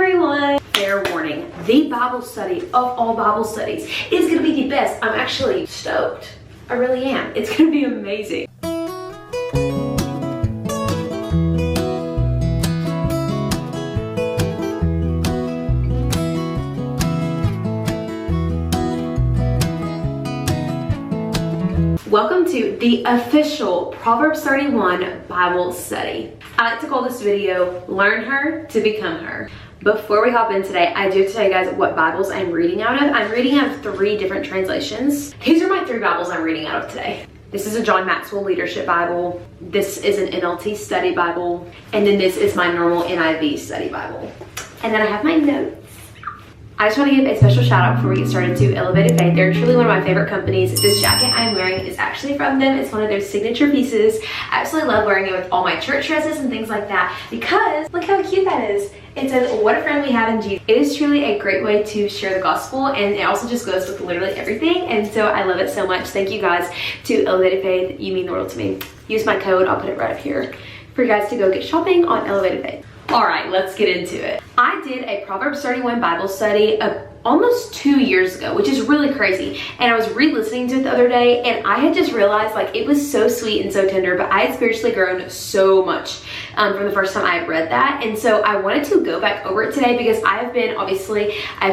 everyone. Fair warning, the Bible study of all Bible studies is going to be the best. I'm actually stoked. I really am. It's going to be amazing. Welcome to the official Proverbs 31 Bible study. I like to call this video, Learn Her to Become Her. Before we hop in today, I do have to tell you guys what Bibles I'm reading out of. I'm reading out of 3 different translations. These are my 3 Bibles I'm reading out of today. This is a John Maxwell Leadership Bible. This is an NLT Study Bible. And then this is my normal NIV Study Bible. And then I have my notes. I just want to give a special shout out before we get started to Elevated Faith. They're truly one of my favorite companies. This jacket I'm wearing is actually from them. It's one of their signature pieces. I absolutely love wearing it with all my church dresses and things like that because look how cute that is. It says, what a friend we have in Jesus. It is truly a great way to share the gospel, and it also just goes with literally everything, and so I love it so much. Thank you guys to Elevated Faith. You mean the world to me. Use my code. I'll put it right up here for you guys to go get shopping on Elevated Faith. All right, let's get into it. I did a Proverbs 31 Bible study almost 2 years ago, which is really crazy. And I was re-listening to it the other day, and I had just realized like it was so sweet and so tender, but I had spiritually grown so much from the first time I had read that. And so I wanted to go back over it today because I've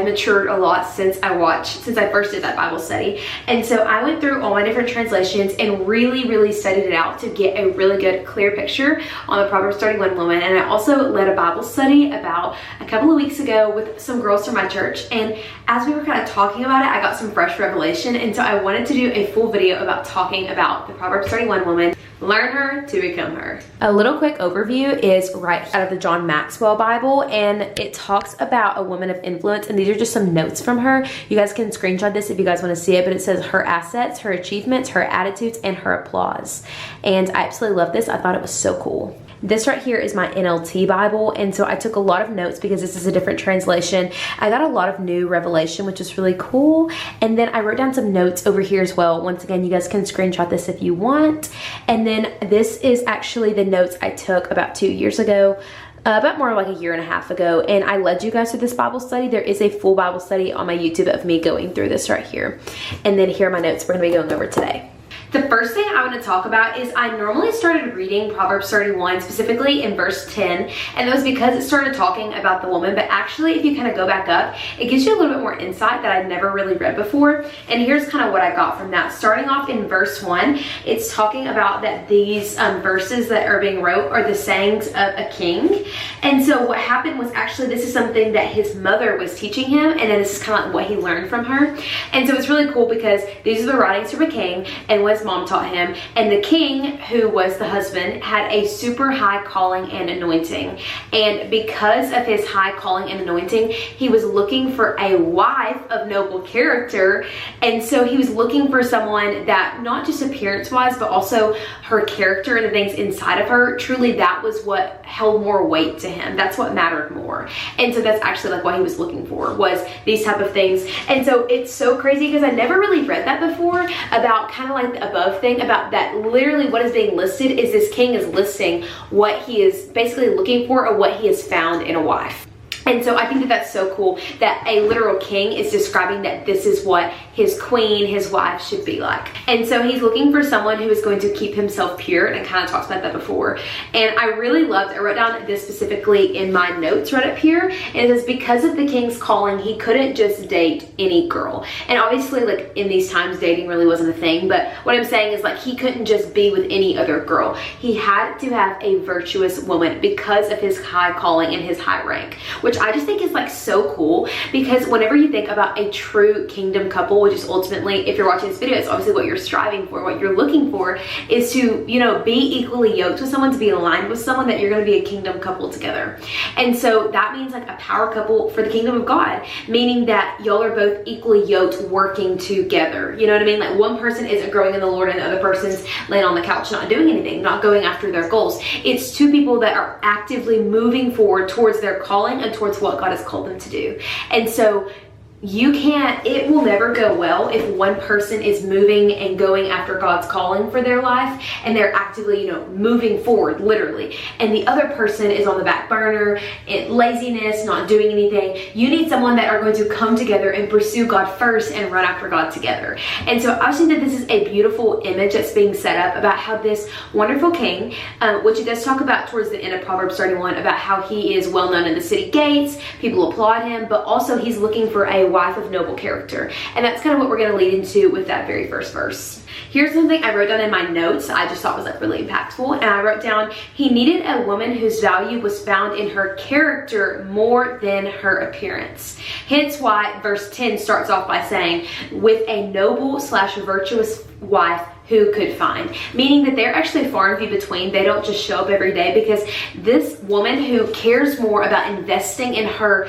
matured a lot since I first did that Bible study. And so I went through all my different translations and really studied it out to get a really good, clear picture on the Proverbs 31 woman. And I also led a Bible study about a couple of weeks ago with some girls from my church. And as we were kind of talking about it, I got some fresh revelation. And so I wanted to do a full video about talking about the Proverbs 31 woman. Learn her to become her. A little quick overview is right out of the John Maxwell Bible, and it talks about a woman of influence, and these are just some notes from her. You guys can screenshot this if you guys want to see it, but it says her assets, her achievements, her attitudes, and her applause. And I absolutely love this. I thought it was so cool. This right here is my NLT Bible, and so I took a lot of notes because this is a different translation. I got a lot of new revelation, which is really cool. And then I wrote down some notes over here as well. Once again, you guys can screenshot this if you want. And then this is actually the notes I took about 2 years ago. About more like a year and a half ago, and I led you guys through this Bible study. There is a full Bible study on my YouTube of me going through this right here. And then here are my notes we're gonna be going over today. The first thing I want to talk about is I normally started reading Proverbs 31 specifically in verse 10, and that was because it started talking about the woman, but actually if you kind of go back up, it gives you a little bit more insight that I'd never really read before. And here's kind of what I got from that. Starting off in verse 1, it's talking about that these verses that are being wrote are the sayings of a king. And so what happened was actually this is something that his mother was teaching him, and then this is kind of like what he learned from her. And so it's really cool because these are the writings from a king and what his mom taught him. And the king, who was the husband, had a super high calling and anointing. And because of his high calling and anointing, he was looking for a wife of noble character. And so he was looking for someone that not just appearance-wise, but also her character and the things inside of her, truly that was what held more weight to him. That's what mattered more. And so that's actually like what he was looking for, was these type of things. And so it's so crazy because I never really read that before about kind of like the above thing about that. Literally what is being listed is this king is listing what he is basically looking for or what he has found in a wife. And so I think that that's so cool that a literal king is describing that this is what his queen, his wife should be like. And so he's looking for someone who is going to keep himself pure, and I kind of talked about that before. And I really loved, I wrote down this specifically in my notes right up here, and it says because of the king's calling, he couldn't just date any girl. And obviously like in these times dating really wasn't a thing, but what I'm saying is like he couldn't just be with any other girl. He had to have a virtuous woman because of his high calling and his high rank, which I just think is like so cool because whenever you think about a true kingdom couple, which is ultimately, if you're watching this video, it's obviously what you're striving for, what you're looking for is to, you know, be equally yoked with someone, to be aligned with someone, that you're going to be a kingdom couple together. And so that means like a power couple for the kingdom of God, meaning that y'all are both equally yoked working together. You know what I mean? Like one person isn't growing in the Lord and the other person's laying on the couch not doing anything, not going after their goals. It's two people that are actively moving forward towards their calling and towards what God has called them to do. And so it will never go well if one person is moving and going after God's calling for their life and they're actively, moving forward, literally. And the other person is on the back burner, laziness, not doing anything. You need someone that are going to come together and pursue God first and run after God together. And so I think that this is a beautiful image that's being set up about how this wonderful king, which it does talk about towards the end of Proverbs 31, about how he is well known in the city gates, people applaud him, but also he's looking for a wife of noble character. And that's kind of what we're going to lead into with that very first verse. Here's something I wrote down in my notes I just thought was like really impactful. And I wrote down, he needed a woman whose value was found in her character more than her appearance. Hence why verse 10 starts off by saying, with a noble / virtuous wife who could find, meaning that they're actually far and few between. They don't just show up every day, because this woman who cares more about investing in her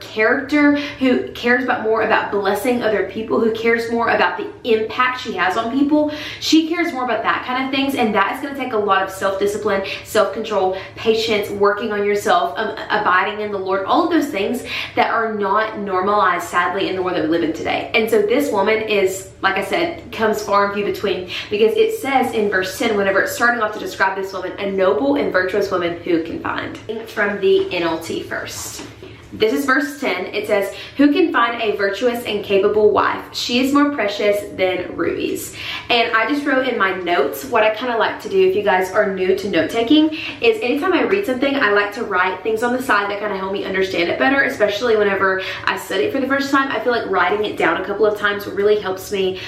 character, who cares more about blessing other people, who cares more about the impact she has on people, she cares more about that kind of things. And that is going to take a lot of self-discipline, self-control, patience, working on yourself, abiding in the Lord, all of those things that are not normalized, sadly, in the world that we live in today. And so this woman is, like I said, comes far and few between, because it says in verse 10, whenever it's starting off to describe this woman, a noble and virtuous woman who can find. From the NLT first. This is verse 10. It says, who can find a virtuous and capable wife? She is more precious than rubies. And I just wrote in my notes, what I kind of like to do, if you guys are new to note taking, is anytime I read something, I like to write things on the side that kind of help me understand it better, especially whenever I study it for the first time. I feel like writing it down a couple of times really helps me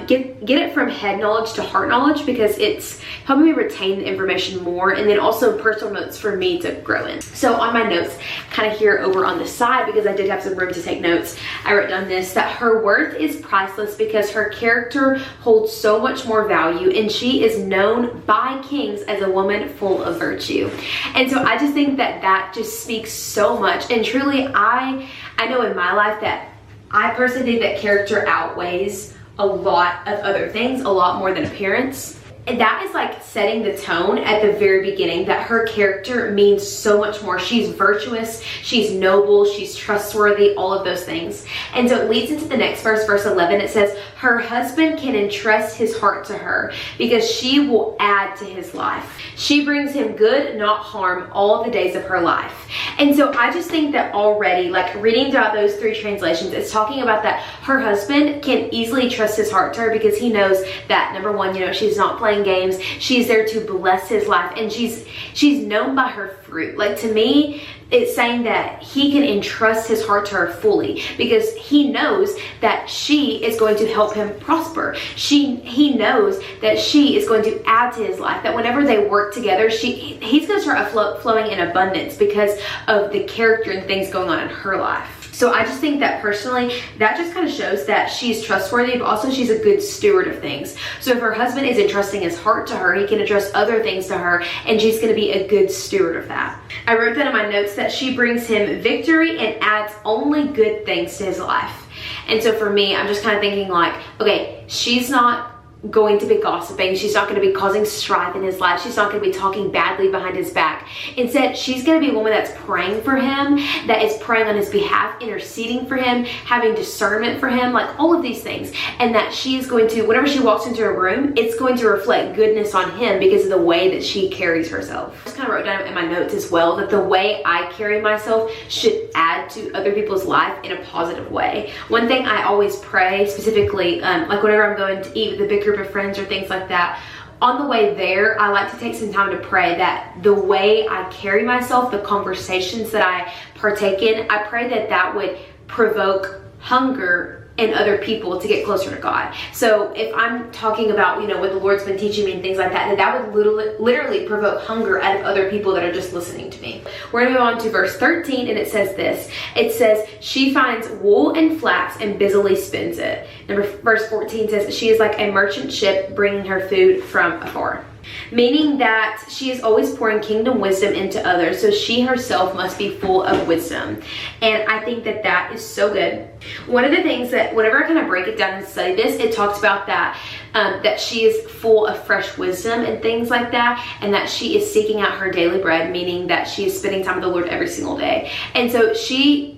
get it from head knowledge to heart knowledge, because it's helping me retain the information more, and then also personal notes for me to grow in. So on my notes, kind of here over on the side, because I did have some room to take notes, I wrote down this, that her worth is priceless because her character holds so much more value, and she is known by kings as a woman full of virtue. And so I just think that that just speaks so much. And truly, I know in my life that I personally think that character outweighs a lot of other things, a lot more than appearance. And that is like setting the tone at the very beginning, that her character means so much more. She's virtuous, she's noble, she's trustworthy, all of those things. And so it leads into the next verse, verse 11. It says, her husband can entrust his heart to her because she will add to his life. She brings him good, not harm, all the days of her life. And so I just think that already, like reading throughout those three translations, it's talking about that her husband can easily trust his heart to her, because he knows that, number one, she's not playing games. She's there to bless his life, and she's known by her fruit. Like, to me, it's saying that he can entrust his heart to her fully, because he knows that she is going to help him prosper. He knows that she is going to add to his life, that whenever they work together, he's going to start flowing in abundance because of the character and things going on in her life. So I just think that personally, that just kind of shows that she's trustworthy, but also she's a good steward of things. So if her husband is entrusting his heart to her, he can entrust other things to her, and she's going to be a good steward of that. I wrote that in my notes, that she brings him victory and adds only good things to his life. And so for me, I'm just kind of thinking like, okay, she's not going to be gossiping. She's not going to be causing strife in his life. She's not going to be talking badly behind his back. Instead, she's going to be a woman that's praying for him, that is praying on his behalf, interceding for him, having discernment for him, like all of these things. And that she is going to, whenever she walks into a room, it's going to reflect goodness on him because of the way that she carries herself. I just kind of wrote down in my notes as well that the way I carry myself should add to other people's life in a positive way. One thing I always pray specifically, like whenever I'm going to eat with a big group of friends or things like that, on the way there, I like to take some time to pray that the way I carry myself, the conversations that I partake in, I pray that that would provoke hunger in other people to get closer to God. So if I'm talking about, what the Lord's been teaching me and things like that, that would literally provoke hunger out of other people that are just listening to me. We're gonna move on to verse 13, and it says this. It says, she finds wool and flax and busily spins it. Verse 14 says, she is like a merchant ship bringing her food from afar. meaning that she is always pouring kingdom wisdom into others, so she herself must be full of wisdom. And I think that that is so good. One of the things that whenever I kind of break it down and study this, it talks about that that she is full of fresh wisdom and things like that, and that she is seeking out her daily bread, meaning that she is spending time with the Lord every single day. And so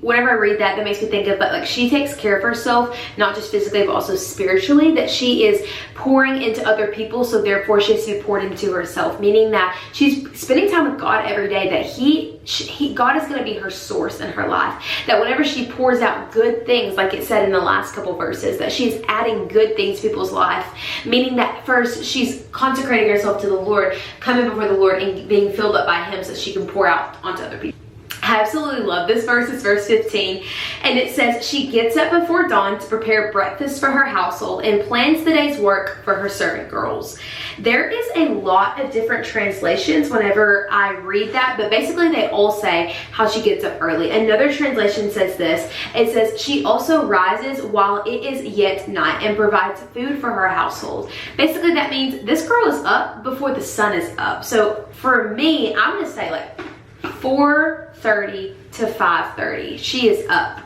whenever I read that, that makes me think of that, like, she takes care of herself, not just physically but also spiritually, that she is pouring into other people, so therefore she has to be poured into herself, meaning that she's spending time with God every day, that God is going to be her source in her life, that whenever she pours out good things, like it said in the last couple verses, that she's adding good things to people's life, meaning that first she's consecrating herself to the Lord, coming before the Lord and being filled up by Him so she can pour out onto other people. I absolutely love this verse. It's verse 15, and it says, she gets up before dawn to prepare breakfast for her household and plans the day's work for her servant girls. There is a lot of different translations whenever I read that, but basically they all say how she gets up early. Another translation says this. It says, she also rises while it is yet night and provides food for her household. Basically that means this girl is up before the sun is up. So for me, I'm going to say like 4:30 to 5:30 she is up.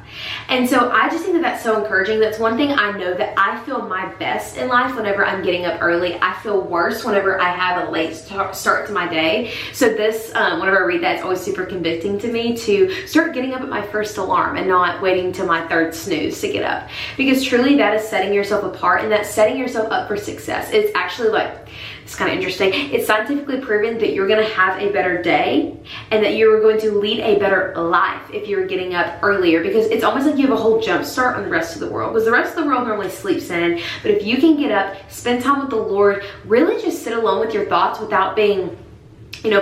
And so I just think that that's so encouraging. That's one thing I know, that I feel my best in life whenever I'm getting up early. I feel worse whenever I have a late start to my day. So this, whenever I read that, it's always super convicting to me to start getting up at my first alarm and not waiting till my third snooze to get up. Because truly that is setting yourself apart, and that's setting yourself up for success. It's actually like, it's kind of interesting. It's scientifically proven that you're going to have a better day and that you're going to lead a better life if you're getting up earlier, because it's almost like you have a whole jump start on the rest of the world, because the rest of the world normally sleeps in. But if you can get up, spend time with the Lord, really just sit alone with your thoughts without being,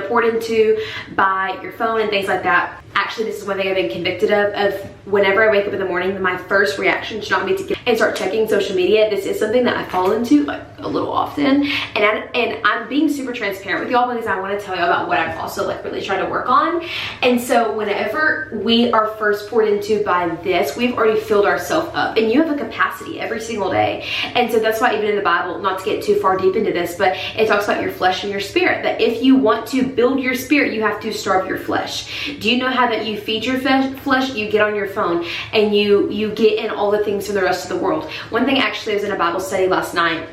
poured into by your phone and things like that. Actually, this is one thing I've been convicted of whenever I wake up in the morning, my first reaction should not be to get and start checking social media. This is something that I fall into like a little often, and I'm being super transparent with y'all because I want to tell y'all about what I'm also like really trying to work on. And so whenever we are first poured into by this, we've already filled ourselves up, and you have a capacity every single day. And so that's why even in the Bible, not to get too far deep into this, but it talks about your flesh and your spirit, that if you want to build your spirit, you have to starve your flesh. Do you know how that you feed your flesh? You get on your phone and you get in all the things from the rest of the world. One thing, actually, I was in a Bible study last night.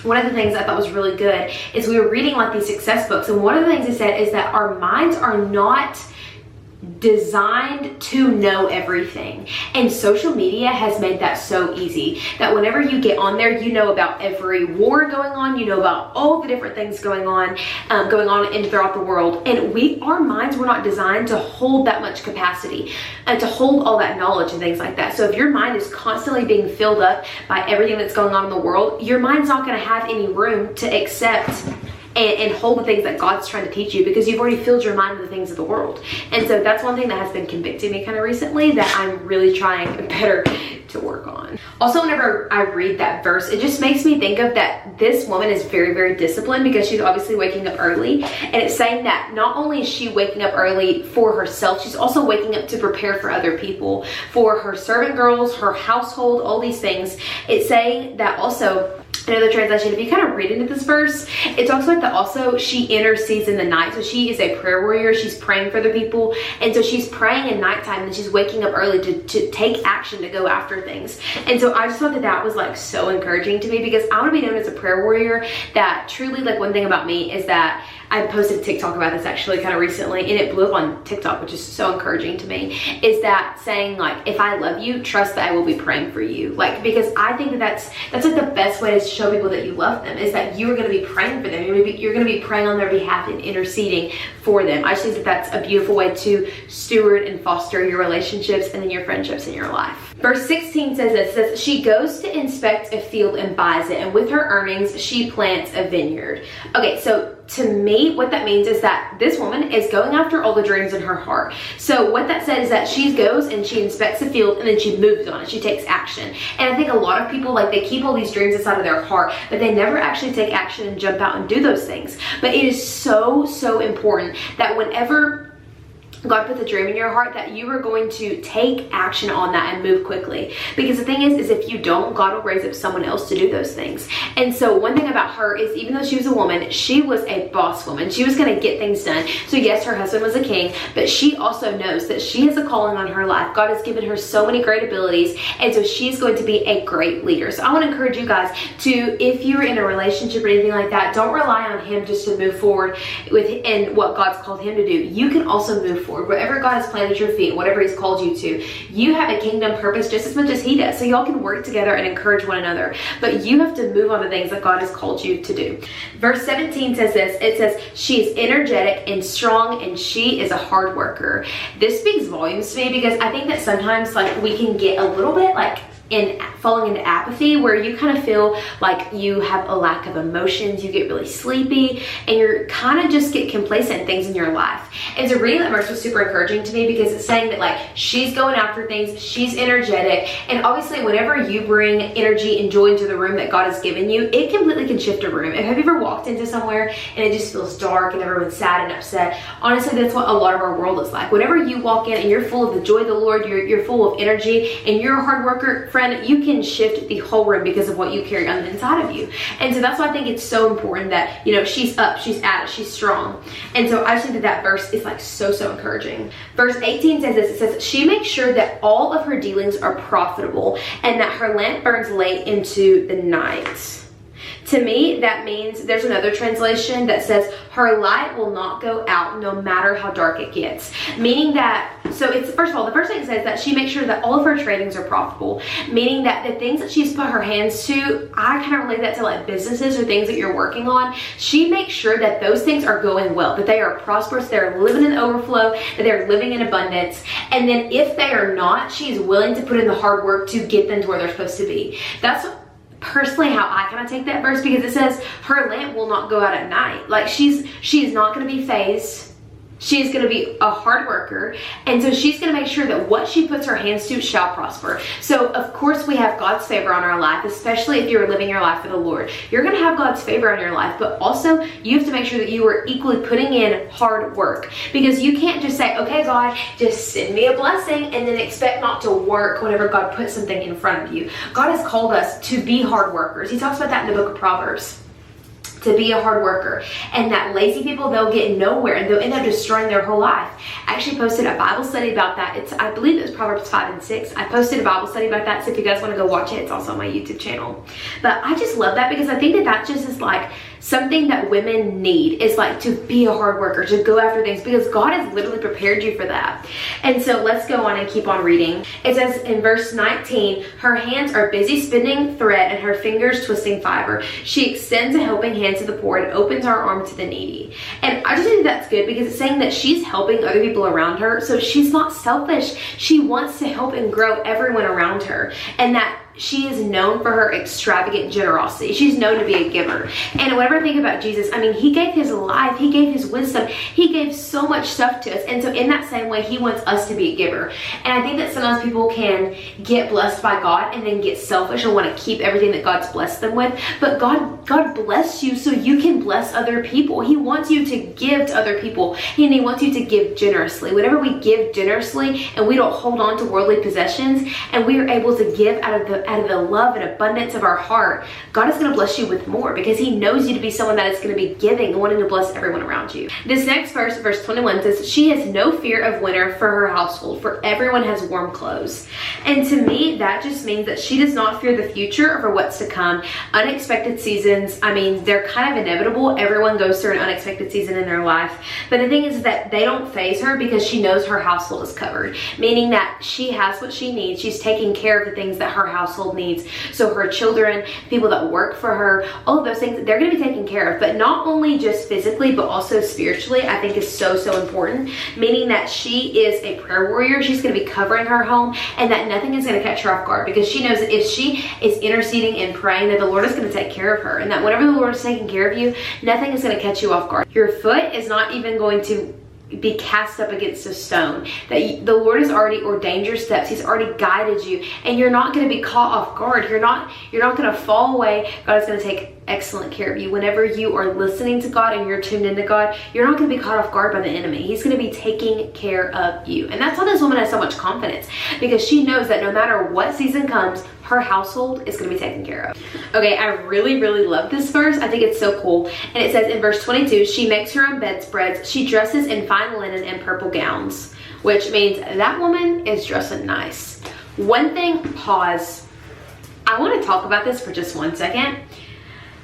One of the things I thought was really good is we were reading like these success books, and one of the things they said is that our minds are not designed to know everything, and social media has made that so easy that whenever you get on there, you know about every war going on, you know about all the different things going on in throughout the world, and our minds were not designed to hold that much capacity and to hold all that knowledge and things like that. So if your mind is constantly being filled up by everything that's going on in the world, your mind's not going to have any room to accept and hold the things that God's trying to teach you, because you've already filled your mind with the things of the world. And so that's one thing that has been convicting me kind of recently, that I'm really trying better to work on. Also, whenever I read that verse, it just makes me think of that this woman is very, very disciplined, because she's obviously waking up early. And it's saying that not only is she waking up early for herself, she's also waking up to prepare for other people, for her servant girls, her household, all these things. It's saying that also, another translation, if you kind of read into this verse, it talks about that also she intercedes in the night. So she is a prayer warrior. She's praying for the people. And so she's praying in nighttime, and she's waking up early to take action, to go after things. And so I just thought that that was like so encouraging to me, because I want to be known as a prayer warrior. That truly, like, one thing about me is that I posted a TikTok about this actually kind of recently, and it blew up on TikTok, which is so encouraging to me, is that saying like, if I love you, trust that I will be praying for you. Like, because I think that that's like the best way to show people that you love them, is that you are going to be praying for them. You're going to be praying on their behalf and interceding for them. I just think that that's a beautiful way to steward and foster your relationships and then your friendships in your life. Verse 16 says this, it says, she goes to inspect a field and buys it, and with her earnings, she plants a vineyard. Okay, so to me, what that means is that this woman is going after all the dreams in her heart. So what that said is that she goes and she inspects the field, and then she moves on and she takes action. And I think a lot of people, like, they keep all these dreams inside of their heart, but they never actually take action and jump out and do those things. But it is so, so important that whenever God put the dream in your heart, that you are going to take action on that and move quickly. Because the thing is if you don't, God will raise up someone else to do those things. And so one thing about her is, even though she was a woman, she was a boss woman. She was going to get things done. So yes, her husband was a king, but she also knows that she has a calling on her life. God has given her so many great abilities, and so she's going to be a great leader. So I want to encourage you guys to, if you're in a relationship or anything like that, don't rely on him just to move forward with and what God's called him to do. You can also move forward. Whatever God has planted your feet, whatever he's called you to, you have a kingdom purpose just as much as he does. So y'all can work together and encourage one another, but you have to move on to things that God has called you to do. Verse 17 says this. It says, she is energetic and strong, and she is a hard worker. This speaks volumes to me, because I think that sometimes like we can get a little bit like falling into apathy, where you kind of feel like you have a lack of emotions, you get really sleepy, and you're kind of just get complacent in things in your life. And so reading that verse was super encouraging to me, because it's saying that like she's going after things, she's energetic, and obviously whenever you bring energy and joy into the room that God has given you, it completely can shift a room. Have you ever walked into somewhere and it just feels dark and everyone's sad and upset? Honestly, that's what a lot of our world is like. Whenever you walk in and you're full of the joy of the Lord, you're full of energy, and you're a hard worker, friend, you can shift the whole room because of what you carry on the inside of you. And so that's why I think it's so important that, you know, she's up, she's at it, she's strong. And so I just think that verse is like so encouraging. Verse 18 says this. It says, she makes sure that all of her dealings are profitable, and that her lamp burns late into the night. To me, that means, there's another translation that says her light will not go out no matter how dark it gets. Meaning that, so it's, first of all, the first thing it says that she makes sure that all of her tradings are profitable. Meaning that the things that she's put her hands to, I kind of relate that to like businesses or things that you're working on. She makes sure that those things are going well, that they are prosperous, they're living in overflow, that they're living in abundance. And then if they are not, she's willing to put in the hard work to get them to where they're supposed to be. That's personally how I kind of take that verse, because it says her lamp will not go out at night. Like she is not going to be phased. She is going to be a hard worker, and so she's going to make sure that what she puts her hands to shall prosper. So of course we have God's favor on our life, especially if you're living your life for the Lord. You're going to have God's favor on your life, but also you have to make sure that you are equally putting in hard work, because you can't just say, okay, God, just send me a blessing, and then expect not to work whenever God puts something in front of you. God has called us to be hard workers. He talks about that in the book of Proverbs, to be a hard worker, and that lazy people, they'll get nowhere and they'll end up destroying their whole life. I actually posted a Bible study about that. I believe it was Proverbs 5 and 6. I posted a Bible study about that, so if you guys want to go watch it, it's also on my YouTube channel. But I just love that, because I think that that just is like something that women need, is like to be a hard worker, to go after things, because God has literally prepared you for that. And so let's go on and keep on reading. It says in verse 19, her hands are busy spinning thread and her fingers twisting fiber. She extends a helping hand to the poor and opens her arm to the needy. And I just think that's good, because it's saying that she's helping other people around her. So she's not selfish. She wants to help and grow everyone around her. And that she is known for her extravagant generosity. She's known to be a giver. And whenever I think about Jesus, I mean, he gave his life, he gave his wisdom, he gave so much stuff to us. And so in that same way, he wants us to be a giver. And I think that sometimes people can get blessed by God and then get selfish and want to keep everything that God's blessed them with. But God bless you so you can bless other people. He wants you to give to other people, and he wants you to give generously. Whenever we give generously and we don't hold on to worldly possessions, and we are able to give out of the love and abundance of our heart, God is going to bless you with more, because he knows you to be someone that is going to be giving and wanting to bless everyone around you. This next verse, verse 21, says, she has no fear of winter for her household, for everyone has warm clothes. And to me, that just means that she does not fear the future or for what's to come. Unexpected seasons, I mean, they're kind of inevitable. Everyone goes through an unexpected season in their life. But the thing is that they don't faze her, because she knows her household is covered, meaning that she has what she needs. She's taking care of the things that her household needs. So her children, people that work for her, all of those things, they're going to be taken care of. But not only just physically, but also spiritually, I think is so important. Meaning that she is a prayer warrior. She's going to be covering her home, and that nothing is going to catch her off guard, because she knows that if she is interceding and praying, that the Lord is going to take care of her, and that whenever the Lord is taking care of you, nothing is going to catch you off guard. Your foot is not even going to be cast up against a stone. That the Lord has already ordained your steps. He's already guided you, and you're not going to be caught off guard. You're not going to fall away. God is going to take excellent care of you. Whenever you are listening to God and you're tuned into God, you're not going to be caught off guard by the enemy. He's going to be taking care of you. And that's why this woman has so much confidence, because she knows that no matter what season comes, her household is going to be taken care of. Okay, I really, really love this verse. I think it's so cool. And it says in verse 22, she makes her own bedspreads. She dresses in fine linen and purple gowns, which means that woman is dressing nice. One thing, pause. I want to talk about this for just 1 second.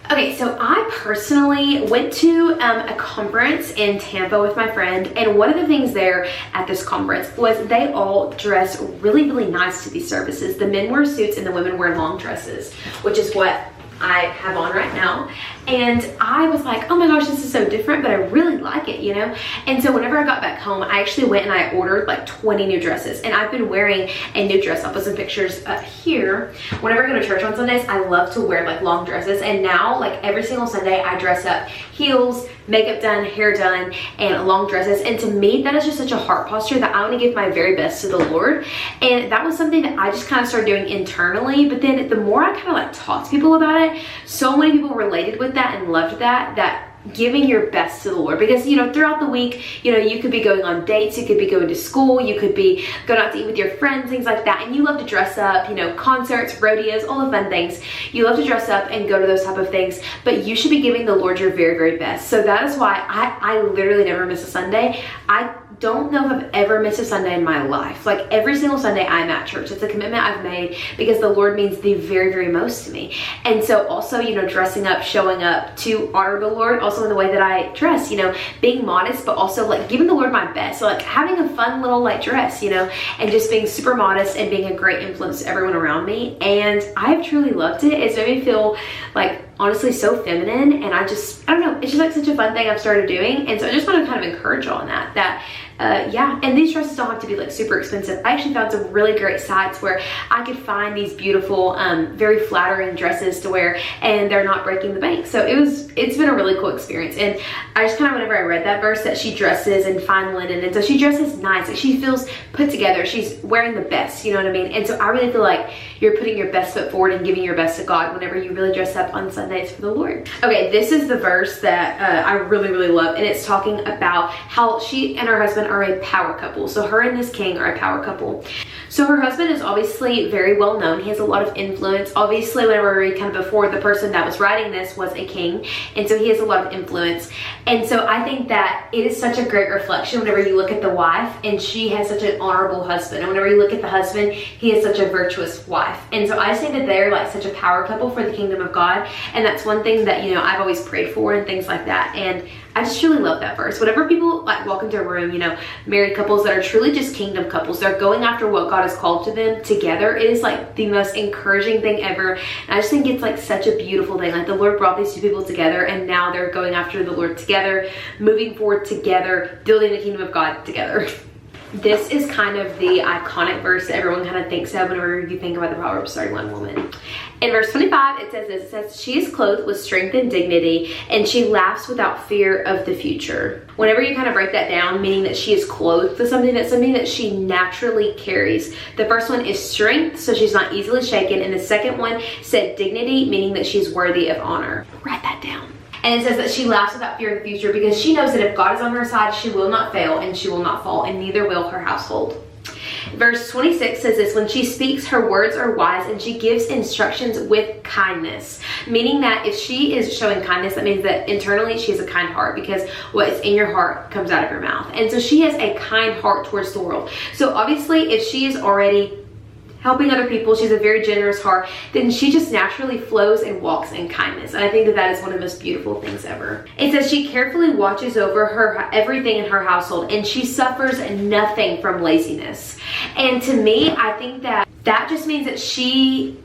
Okay, so I personally went to a conference in Tampa with my friend, and one of the things there at this conference was they all dress really, really nice to these services. The men wear suits and the women wear long dresses, which is what I have on right now. And I was like, oh my gosh, this is so different, but I really like it, you know? And so whenever I got back home, I actually went and I ordered like 20 new dresses. And I've been wearing a new dress. I'll put some pictures up here. Whenever I go to church on Sundays, I love to wear like long dresses. And now, like every single Sunday, I dress up, heels, makeup done, hair done, and long dresses. And to me, that is just such a heart posture that I want to give my very best to the Lord. And that was something that I just kind of started doing internally. But then the more I kind of like talked to people about it, so many people related with that and loved that giving your best to the Lord. Because, you know, throughout the week, you know, you could be going on dates, you could be going to school, you could be going out to eat with your friends, things like that. And you love to dress up, you know, concerts, rodeos, all the fun things. You love to dress up and go to those type of things, but you should be giving the Lord your very, very best. So that is why I literally never miss a Sunday. I don't know if I've ever missed a Sunday in my life. Like every single Sunday I'm at church. It's a commitment I've made because the Lord means the very, very most to me. And so also, you know, dressing up, showing up to honor the Lord, also in the way that I dress, you know, being modest, but also like giving the Lord my best. So like having a fun little like dress, you know, and just being super modest and being a great influence to everyone around me. And I've truly loved it. It's made me feel like honestly so feminine, and I don't know, it's just like such a fun thing I've started doing. And so I just want to kind of encourage you on that yeah, and these dresses don't have to be like super expensive. I actually found some really great sites where I could find these beautiful very flattering dresses to wear, and they're not breaking the bank. So it's been a really cool experience. And I just kind of, whenever I read that verse that she dresses in fine linen, and so she dresses nice, like she feels put together, she's wearing the best, you know what I mean? And so I really feel like you're putting your best foot forward and giving your best to God whenever you really dress up on Sundays for the Lord. Okay, this is the verse that I really, really love, and it's talking about how she and her husband are a power couple. So her and this king are a power couple. So her husband is obviously very well known. He has a lot of influence. Obviously, whenever we read kind of before, the person that was writing this was a king, and so he has a lot of influence. And so I think that it is such a great reflection whenever you look at the wife, and she has such an honorable husband, and whenever you look at the husband, he is such a virtuous wife. And so I just think that they're like such a power couple for the kingdom of God, and that's one thing that, you know, I've always prayed for and things like that. And I just truly love that verse. Whenever people like walk into a room, you know, married couples that are truly just kingdom couples, they're going after what God has called to them together. It is like the most encouraging thing ever. And I just think it's like such a beautiful thing. Like the Lord brought these two people together, and now they're going after the Lord together, moving forward together, building the kingdom of God together. This is kind of the iconic verse that everyone kind of thinks of whenever you think about the Proverbs 31 woman. In verse 25, it says this. It says, she is clothed with strength and dignity, and she laughs without fear of the future. Whenever you kind of break that down, meaning that she is clothed with something, that's something that she naturally carries. The first one is strength, so she's not easily shaken. And the second one said dignity, meaning that she's worthy of honor. Write that down. And it says that she laughs without fear of the future because she knows that if God is on her side, she will not fail and she will not fall, and neither will her household. Verse 26 says this, when she speaks, her words are wise, and she gives instructions with kindness. Meaning that if she is showing kindness, that means that internally she has a kind heart, because what is in your heart comes out of your mouth. And so she has a kind heart towards the world. So obviously if she is already helping other people, she's a very generous heart, then she just naturally flows and walks in kindness. And I think that that is one of the most beautiful things ever. It says she carefully watches over her everything in her household, and she suffers nothing from laziness. And to me, I think that that just means that she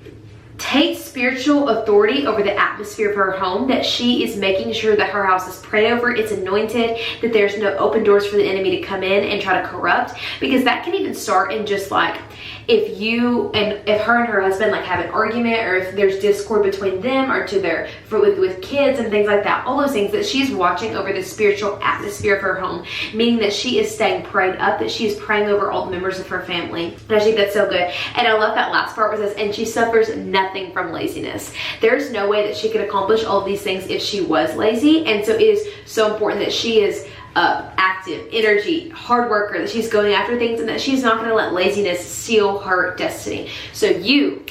takes spiritual authority over the atmosphere of her home, that she is making sure that her house is prayed over, it's anointed, that there's no open doors for the enemy to come in and try to corrupt. Because that can even start in just like if her and her husband like have an argument, or if there's discord between them, or with kids and things like that, all those things, that she's watching over the spiritual atmosphere of her home, meaning that she is staying prayed up, that she is praying over all the members of her family. And I think that's so good. And I love that last part where it says, and she suffers nothing nothing from laziness. There's no way that she could accomplish all of these things if she was lazy. And so it is so important that she is active, energy, hard worker, that she's going after things, and that she's not going to let laziness steal her destiny. So you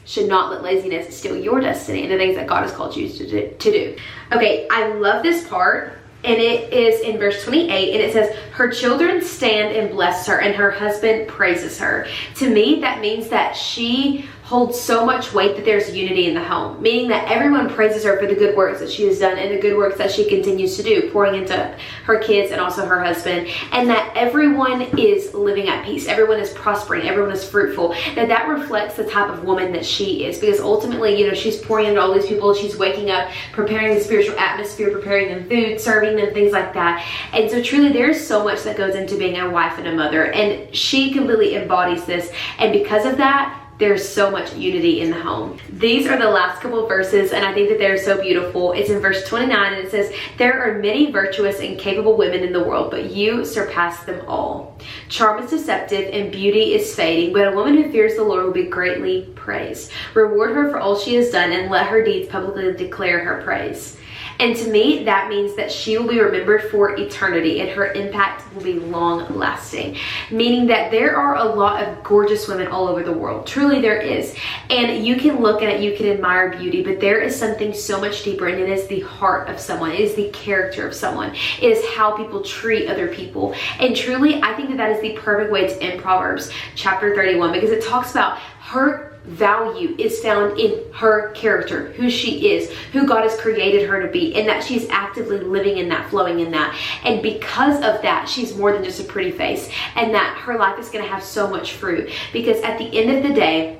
should not let laziness steal your destiny and the things that God has called you to do. Okay, I love this part. And it is in verse 28, and it says, her children stand and bless her, and her husband praises her. To me, that means that she holds so much weight that there's unity in the home, meaning that everyone praises her for the good works that she has done and the good works that she continues to do, pouring into her kids and also her husband, and that everyone is living at peace, everyone is prospering, everyone is fruitful. That reflects the type of woman that she is, because ultimately, you know, she's pouring into all these people, she's waking up, preparing the spiritual atmosphere, preparing them food, serving them, things like that. And so truly there's so much that goes into being a wife and a mother, and she completely embodies this, and because of that, there's so much unity in the home. These are the last couple of verses, and I think that they're so beautiful. It's in verse 29, and it says, there are many virtuous and capable women in the world, but you surpass them all. Charm is deceptive and beauty is fading, but a woman who fears the Lord will be greatly praised. Reward her for all she has done, and let her deeds publicly declare her praise. And to me, that means that she will be remembered for eternity, and her impact will be long lasting. Meaning that there are a lot of gorgeous women all over the world. Truly there is. And you can look at it, you can admire beauty, but there is something so much deeper, and it is the heart of someone. It is the character of someone. It is how people treat other people. And truly, I think that that is the perfect way to end Proverbs chapter 31, because it talks about her value is found in her character, who she is, who God has created her to be, and that she's actively living in that, flowing in that. And because of that, she's more than just a pretty face, and that her life is going to have so much fruit, because at the end of the day,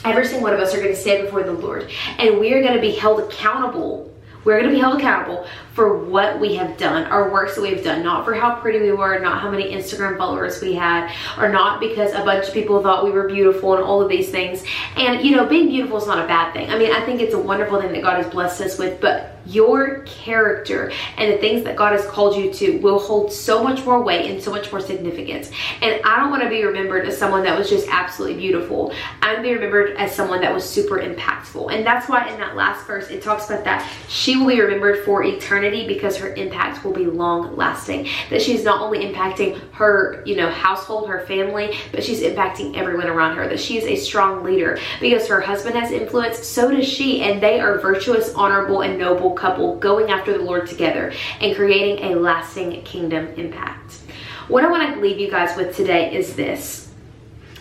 every single one of us are going to stand before the Lord, and we are going to be held accountable. We're going to be held accountable for what we have done, our works that we've done, not for how pretty we were, not how many Instagram followers we had, or not because a bunch of people thought we were beautiful and all of these things. And you know, being beautiful is not a bad thing. I mean, I think it's a wonderful thing that God has blessed us with, but your character and the things that God has called you to will hold so much more weight and so much more significance. And I don't want to be remembered as someone that was just absolutely beautiful. I want to be remembered as someone that was super impactful. And that's why in that last verse, it talks about that she will be remembered for eternity, because her impact will be long lasting. That she's not only impacting her, you know, household, her family, but she's impacting everyone around her. That she is a strong leader, because her husband has influence, so does she, and they are virtuous, honorable, and noble couple going after the Lord together and creating a lasting kingdom impact. What I want to leave you guys with today is this.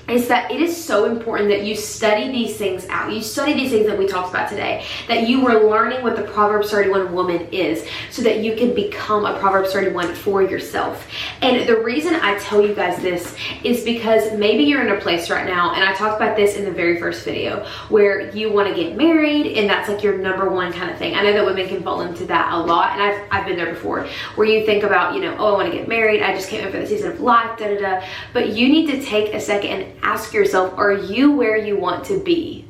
Is that it is so important that you study these things out. You study these things that we talked about today. That you are learning what the Proverbs 31 woman is, so that you can become a Proverbs 31 for yourself. And the reason I tell you guys this is because maybe you're in a place right now, and I talked about this in the very first video, where you want to get married, and that's like your number one kind of thing. I know that women can fall into that a lot, and I've been there before, where you think about, you know, oh, I want to get married, I just came in for the season of life, da da da. But you need to take a second and ask yourself, are you where you want to be?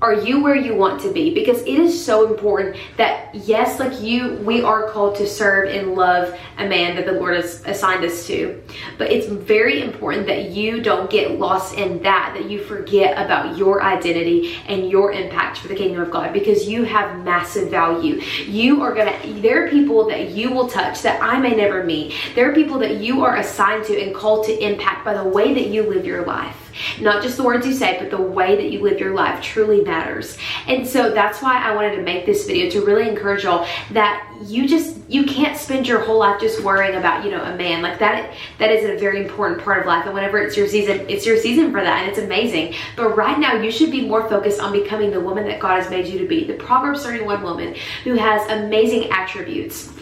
Are you where you want to be? Because it is so important that, yes, like we are called to serve and love a man that the Lord has assigned us to. But it's very important that you don't get lost in that you forget about your identity and your impact for the kingdom of God, because you have massive value. There are people that you will touch that I may never meet. There are people that you are assigned to and called to impact by the way that you live your life. Not just the words you say, but the way that you live your life truly matters. And so that's why I wanted to make this video, to really encourage y'all that you can't spend your whole life just worrying about, you know, a man. Like that is a very important part of life. And whenever it's your season for that, and it's amazing. But right now you should be more focused on becoming the woman that God has made you to be. The Proverbs 31 woman who has amazing attributes.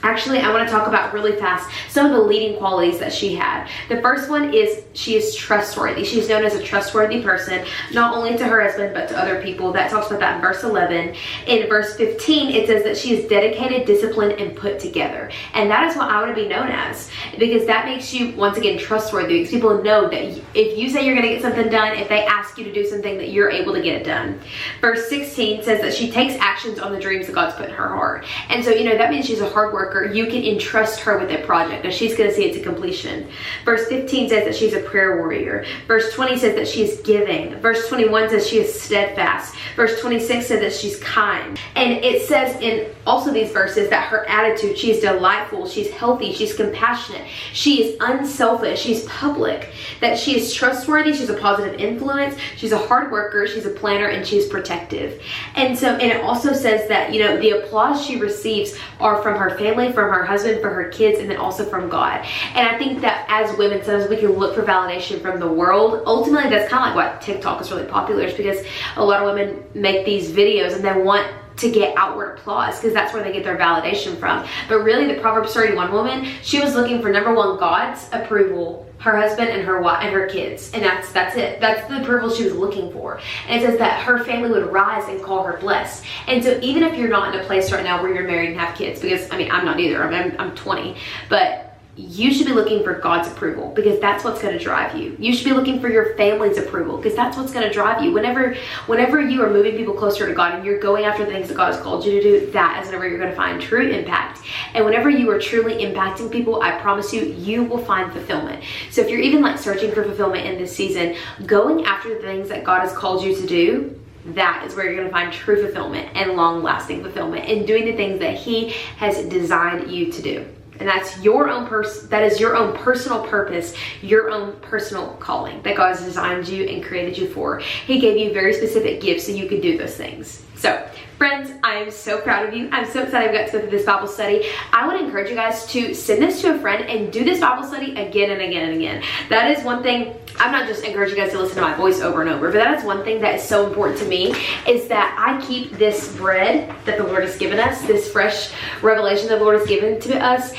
Actually, I want to talk about really fast some of the leading qualities that she had. The first one is she is trustworthy. She's known as a trustworthy person, not only to her husband, but to other people. That talks about that in verse 11. In verse 15, it says that she is dedicated, disciplined, and put together. And that is what I want to be known as, because that makes you, once again, trustworthy, because people know that if you say you're going to get something done, if they ask you to do something, that you're able to get it done. Verse 16 says that she takes actions on the dreams that God's put in her heart. And so, you know, that means she's a hard worker. worker, you can entrust her with a project and she's going to see it to completion. Verse 15 says that she's a prayer warrior. Verse 20 says that she is giving. Verse 21 says she is steadfast. Verse 26 says that she's kind. And it says in also these verses that her attitude, she is delightful, she's healthy, she's compassionate, she is unselfish, she's public, that she is trustworthy, she's a positive influence, she's a hard worker, she's a planner, and she's protective. And it also says that, you know, the applause she receives are from her family, from her husband, for her kids, and then also from God. And I think that as women, sometimes we can look for validation from the world. Ultimately, that's kind of like why TikTok is really popular, is because a lot of women make these videos and they want to get outward applause because that's where they get their validation from. But really, the Proverbs 31 woman, she was looking for, number one, God's approval, her husband and her wife and her kids, and that's it. That's the approval she was looking for. And it says that her family would rise and call her blessed. And so even if you're not in a place right now where you're married and have kids, because I mean, I'm not either, I'm 20, but you should be looking for God's approval because that's what's going to drive you. You should be looking for your family's approval because that's what's going to drive you. Whenever you are moving people closer to God and you're going after the things that God has called you to do, that is whenever you're going to find true impact. And whenever you are truly impacting people, I promise you, you will find fulfillment. So if you're even like searching for fulfillment in this season, going after the things that God has called you to do, that is where you're going to find true fulfillment and long-lasting fulfillment in doing the things that He has designed you to do. And that's your own that is your own personal purpose, your own personal calling that God has designed you and created you for. He gave you very specific gifts so you could do those things. So, friends, I am so proud of you. I'm so excited we got to go through this Bible study. I would encourage you guys to send this to a friend and do this Bible study again and again and again. That is one thing. I'm not just encouraging you guys to listen to my voice over and over, but that is one thing that is so important to me, is that I keep this bread that the Lord has given us, this fresh revelation that the Lord has given to us,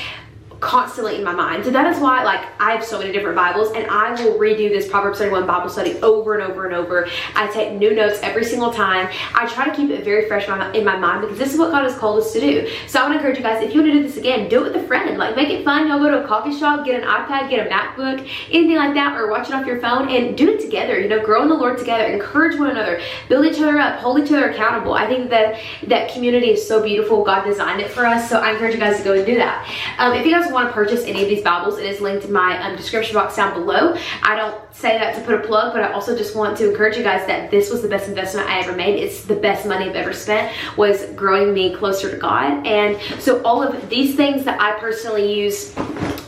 constantly in my mind. So that is why, like, I have so many different Bibles, and I will redo this Proverbs 31 Bible study over and over and over. I take new notes every single time. I try to keep it very fresh in my mind because this is what God has called us to do. So I want to encourage you guys, if you want to do this again, do it with a friend. Like, make it fun. Y'all go to a coffee shop, get an iPad, get a MacBook, anything like that, or watch it off your phone, and do it together. You know, grow in the Lord together, encourage one another, build each other up, hold each other accountable. I think that community is so beautiful. God designed it for us, so I encourage you guys to go and do that. If you guys want to purchase any of these Bibles, it is linked in my description box down below. I don't say that to put a plug, but I also just want to encourage you guys that this was the best investment I ever made. It's the best money I've ever spent, was growing me closer to God. And so all of these things that I personally use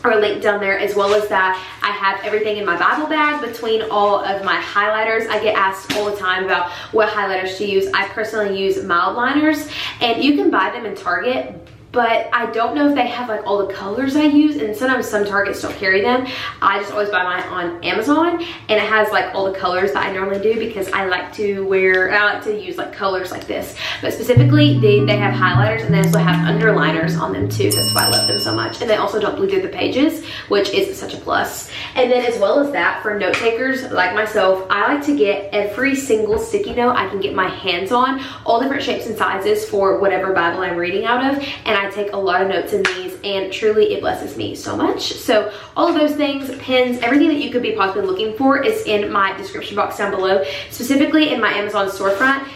are linked down there, as well as that I have everything in my Bible bag between all of my highlighters. I get asked all the time about what highlighters to use. I personally use mild liners, and you can buy them in Target, but I don't know if they have like all the colors I use, and sometimes some Targets don't carry them. I just always buy mine on Amazon, and it has like all the colors that I normally do because I like to use like colors like this. But specifically, they have highlighters, and they also have underliners on them too. That's why I love them so much. And they also don't bleed through the pages, which is such a plus. And then as well as that, for note takers like myself, I like to get every single sticky note I can get my hands on, all different shapes and sizes for whatever Bible I'm reading out of, and I take a lot of notes in these, and truly it blesses me so much. So all of those things, pins, everything that you could be possibly looking for is in my description box down below, specifically in my Amazon storefront.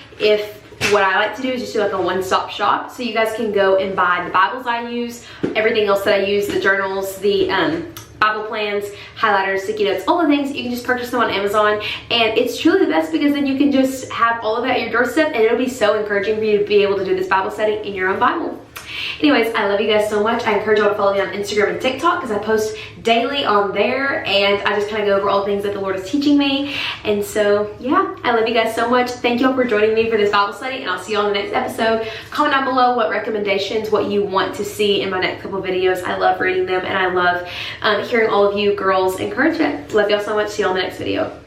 What I like to do is just do like a one-stop shop, so you guys can go and buy the Bibles I use, everything else that I use, the journals, the Bible plans, highlighters, sticky notes, all the things. You can just purchase them on Amazon, and it's truly the best because then you can just have all of that at your doorstep, and it'll be so encouraging for you to be able to do this Bible study in your own Bible. Anyways, I love you guys so much. I encourage y'all to follow me on Instagram and TikTok because I post daily on there, and I just kind of go over all the things that the Lord is teaching me. And so, yeah, I love you guys so much. Thank y'all for joining me for this Bible study, and I'll see y'all in the next episode. Comment down below what recommendations, what you want to see in my next couple videos. I love reading them, and I love hearing all of you girls' encouragement. Love y'all so much. See y'all in the next video.